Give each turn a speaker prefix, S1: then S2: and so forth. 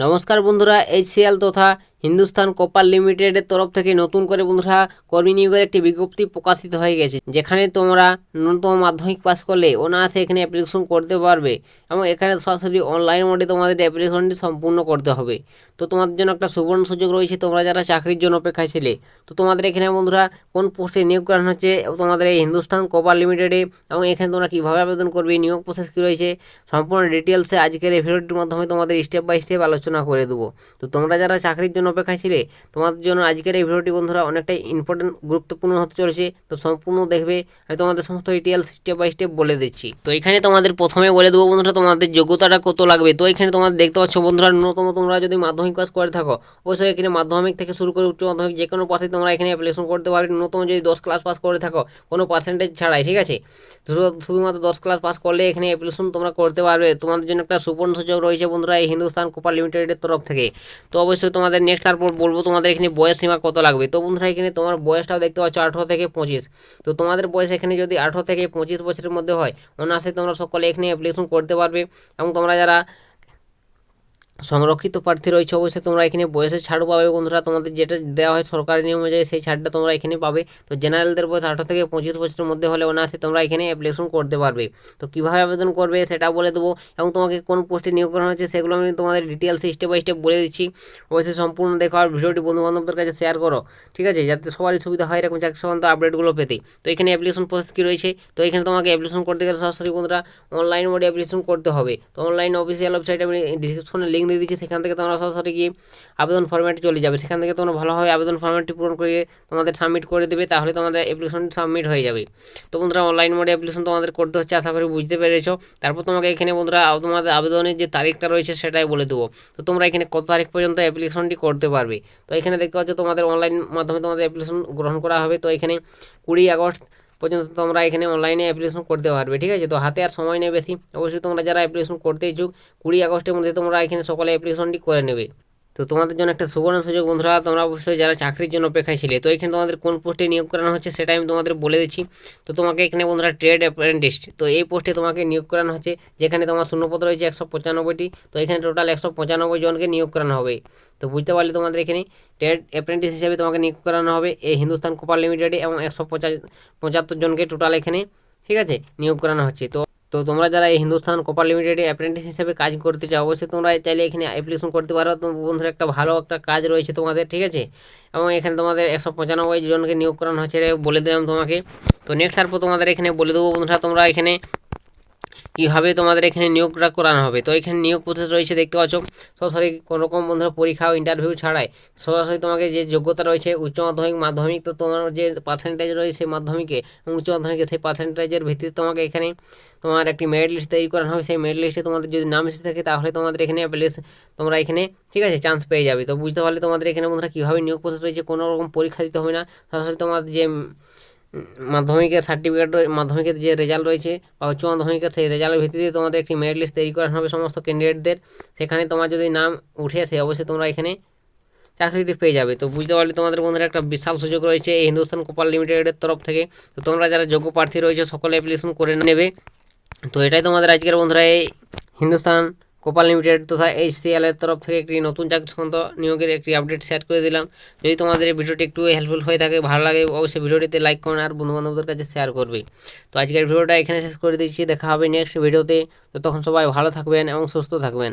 S1: নমস্কার বন্ধুরা, এইচসিএল তথা হিন্দুস্তান কপার লিমিটেডের তরফ থেকে নতুন করে বন্ধুরা কর্মী নিয়োগের একটি বিজ্ঞপ্তি প্রকাশিত হয়ে গেছে, যেখানে তোমরা ন্যূনতম মাধ্যমিক পাস করলে অনায়াসে এখানে অ্যাপ্লিকেশন করতে পারবে এবং এখানে সরাসরি অনলাইন মোডে তোমাদের অ্যাপ্লিকেশনটি সম্পূর্ণ করতে হবে। তো তোমাদের জন্য একটা সুবর্ণ সুযোগ রয়েছে, তোমরা যারা চাকরির জন্য অপেক্ষায় ছিলে। তো তোমাদের এখানে বন্ধুরা কোন পোস্টে নিয়োগ করানো হচ্ছে তোমাদের এই হিন্দুস্তান কপার লিমিটেডে, এবং এখানে তোমরা কীভাবে আবেদন করবে, নিয়োগ প্রসেস কী রয়েছে, সম্পূর্ণ ডিটেলসে আজকের এই ভিডিওটির মাধ্যমে তোমাদের স্টেপ বাই স্টেপ আলোচনা করে দেবো। তো তোমরা যারা চাকরির জন্য অপেক্ষায় ছিলে, তোমাদের জন্য আজকের এই ভিডিওটি বন্ধুরা অনেকটাই ইম্পর্টেন্ট গুরুত্বপূর্ণ হতে চলেছে। তো সম্পূর্ণ দেখবে, আমি তোমাদের সমস্ত ডিটেলস স্টেপ বাই স্টেপ বলে দিচ্ছি। তো এখানে তোমাদের প্রথমে বলে দেবো বন্ধুরা তোমাদের যোগ্যতাটা কত লাগবে। তো এখানে তোমরা দেখতে পাচ্ছ বন্ধুরা, ন্যূনতম তোমরা যদি মাধ্যমিক পাস করে থাকো, অবশ্যই এখানে মাধ্যমিক থেকে শুরু করে উচ্চ মাধ্যমিক যে কোনো পাশে তোমরা এখানে অ্যাপ্লিকেশন করতে পারবে। ন্যূনতম যদি 10 ক্লাস পাস করে থাকো, কোনো পার্সেন্টেজ ছাড়াই, ঠিক আছে। শুধুমাত্র 10 ক্লাস পাস করলে এখানে অ্যাপ্লিকেশন তোমরা করতে পারবে। তোমাদের জন্য একটা সুবর্ণ সুযোগ রয়েছে বন্ধুরা এই হিন্দুস্তান কপার লিমিটেডের তরফ থেকে। তো অবশ্যই তোমাদের নেক্সট তারপর বলবো তোমাদের এখানে বয়স সীমা কত লাগবে। তো বন্ধুরা এখানে তোমার বয়সটাও দেখতে পাচ্ছ 18 থেকে 25। তো তোমাদের বয়স এখানে যদি 18 থেকে 25 বছরের মধ্যে হয়, অনায়াসে তোমরা সকলে এখানে অ্যাপ্লিকেশন করতে পারবে। এবং তোমরা যারা সংরক্ষিত প্রার্থী রয়েছে, অবশ্যই তোমরা এখানে বয়সের ছাড়ও পাবে বন্ধুরা। তোমাদের যেটা দেওয়া হয় সরকারি নিয়ম অনুযায়ী সেই ছাড়টা তোমরা এখানে পাবে। তো জেনারেলদের বয়স 18 থেকে 25 বছরের মধ্যে হলে অনায়াসে তোমরা এখানে অ্যাপ্লিকেশন করতে পারবে। তো কীভাবে আবেদন করবে সেটা বলে দেবো, এবং তোমাকে কোন পোস্টে নিয়োগ করা হয়েছে সেগুলো আমি তোমাদের ডিটেলসে স্টেপ বাই স্টেপ বলে দিচ্ছি। অবশ্যই সম্পূর্ণ দেখো আর ভিডিওটি বন্ধুবান্ধবদের কাছে শেয়ার করো, ঠিক আছে, যাতে সবারই সুবিধা হয় এরকম চাকরি সংক্রান্ত আপডেটগুলো পেতে। তো এখানে অ্যাপ্লিকেশন প্রসেস কী রয়েছে, তো এখানে তোমাকে অ্যাপ্লিকেশন করতে গেলে সরাসরি বন্ধুরা অনলাইন মোডে অ্যাপ্লিকেশন করতে হবে। তো অনলাইন অফিসিয়াল ওয়েবসাইট আমি ডিসক্রিপশনে লিঙ্ক দিয়ে দিচ্ছি, সেখান থেকে তোমরা সরাসরি গিয়ে আবেদন ফরম্যাটে চলে যাবে। সেখান থেকে তোমরা ভালোভাবে আবেদন ফরম্যাটটি পূরণ করে তোমাদের সাবমিট করে দেবে, তাহলে তোমাদের অ্যাপ্লিকেশন সাবমিট হয়ে যাবে। তো বন্ধুরা অনলাইন মোডে অ্যাপ্লিকেশন তোমাদের করতে হচ্ছে, আশা করি বুঝতে পেরেছো। তারপর তোমাকে এখানে বন্ধুরা তোমাদের আবেদনের যে তারিখটা রয়েছে সেটাই বলে দেবো। তো তোমরা এখানে কত তারিখ পর্যন্ত অ্যাপ্লিকেশনটি করতে পারবে। তো এখানে দেখতে পাচ্ছ তোমাদের অনলাইন মাধ্যমে তোমাদের অ্যাপ্লিকেশন গ্রহণ করা হবে। তো এখানে 20 আগস্ট পর্যন্ত তোমরা এখানে অনলাইনে অ্যাপ্লিকেশন করতে পারবে, ঠিক আছে। তো হাতে আর সময় নেই বেশি, অবশ্যই তোমরা যারা অ্যাপ্লিকেশন করতে ইচ্ছুক 20 আগস্টের মধ্যে তোমরা এখানে সকলে অ্যাপ্লিকেশনটি করে নেবে। তো তোমাদের জন্য একটা সুবর্ণ সুযোগ বন্ধুরা, তোমরা অবশ্যই যারা চাকরির জন্য অপেক্ষায় ছিলে। তো এখানে তোমাদের কোন পোস্টে নিয়োগ করানো হচ্ছে সেটা আমি তোমাদের বলে দিচ্ছি। তো তোমাকে এখানে বন্ধুরা ট্রেড অ্যাপ্রেন্টিস, তো এই পোস্টে তোমাকে নিয়োগ করানো হচ্ছে, যেখানে তোমার শূন্যপদ রয়েছে 195টি। তো এখানে টোটাল 195 জনকে নিয়োগ করানো হবে। তো বুঝতে পারলে তোমাদের এখানে ট্রেড অ্যাপ্রেন্টিস হিসেবে তোমাকে নিয়োগ করানো হবে এই হিন্দুস্তান কপার লিমিটেডে, এবং 175 জনকে টোটাল এখানে, ঠিক আছে, নিয়োগ করানো হচ্ছে। তো তো তোমরা যারা এই হিন্দুস্তান কপার লিমিটেডে অ্যাপ্রেন্টিস হিসেবে কাজ করতে চাও, অবশ্যই তোমরা চাইলে এখানে অ্যাপ্লিকেশন করতে পারো। তো বন্ধুরা একটা ভালো একটা কাজ রয়েছে তোমাদের, ঠিক আছে, এবং এখানে তোমাদের 195 জনকে নিয়োগ করানো হচ্ছে, এটা বলে দিলাম তোমাকে। তো নেক্সট তারপর তোমাদের এখানে বলে দেবো বন্ধুরা তোমরা এখানে কীভাবে তোমাদের এখানে নিয়োগটা করানো হবে। তো এখানে নিয়োগ প্রসেস রয়েছে দেখতে পাচ্ছ, সরাসরি কোনো রকম বন্ধুরা পরীক্ষা ও ইন্টারভিউ ছাড়াই সরাসরি তোমাকে যে যোগ্যতা রয়েছে উচ্চ মাধ্যমিক, মাধ্যমিক, তো তোমার যে পার্সেন্টেজ রয়েছে মাধ্যমিকে এবং উচ্চ মাধ্যমিকে, সেই পার্সেন্টেজের ভিত্তিতে তোমাকে এখানে তোমার একটি মেরিট লিস্ট তৈরি করানো হবে। সেই মেরিট লিস্টে তোমাদের যদি নাম এসে থাকে, তাহলে তোমাদের এখানে তোমরা এখানে, ঠিক আছে, চান্স পেয়ে যাবে। তো বুঝতে পারলে তোমাদের এখানে বন্ধুরা কীভাবে নিয়োগ প্রসেস রয়েছে, কোনো রকম পরীক্ষা দিতে হবে না, সরাসরি তোমাদের যে মাধ্যমিকের সার্টিফিকেট, মাধ্যমিকের যে রেজাল্ট রয়েছে বা উচ্চ মাধ্যমিকের, সেই রেজাল্টের ভিত্তিতে তোমাদের একটি মেরিট লিস্ট তৈরি করানো হবে সমস্ত ক্যান্ডিডেটদের। সেখানে তোমার যদি নাম উঠে আসে, অবশ্যই তোমরা এখানে চাকরিটি পেয়ে যাবে। তো বুঝতে পারলে তোমাদের বন্ধুরা একটা বিশাল সুযোগ রয়েছে এই হিন্দুস্তান কপার লিমিটেডের তরফ থেকে। তো তোমরা যারা যোগ্য প্রার্থী রয়েছে সকলে অ্যাপ্লিকেশন করে নেবে। তো এটাই তোমাদের আজকের বন্ধুরা এই হিন্দুস্তান কপার লিমিটেড তথা এইচসিএল এর তরফ থেকে একটি নতুন চাকরি সংক্রান্ত নিয়োগের একটি আপডেট শেয়ার করে দিলাম। যদি তোমাদের এই ভিডিওটি একটু হেল্পফুল হয়ে থাকে, ভালো লাগে, অবশ্যই ভিডিওটিতে লাইক করুন আর বন্ধুবান্ধবদের কাছে শেয়ার করবে। তো আজকের ভিডিওটা এখানে শেষ করে দিচ্ছি, দেখা হবে নেক্সট ভিডিওতে। তো তখন সবাই ভালো থাকবেন এবং সুস্থ থাকবেন।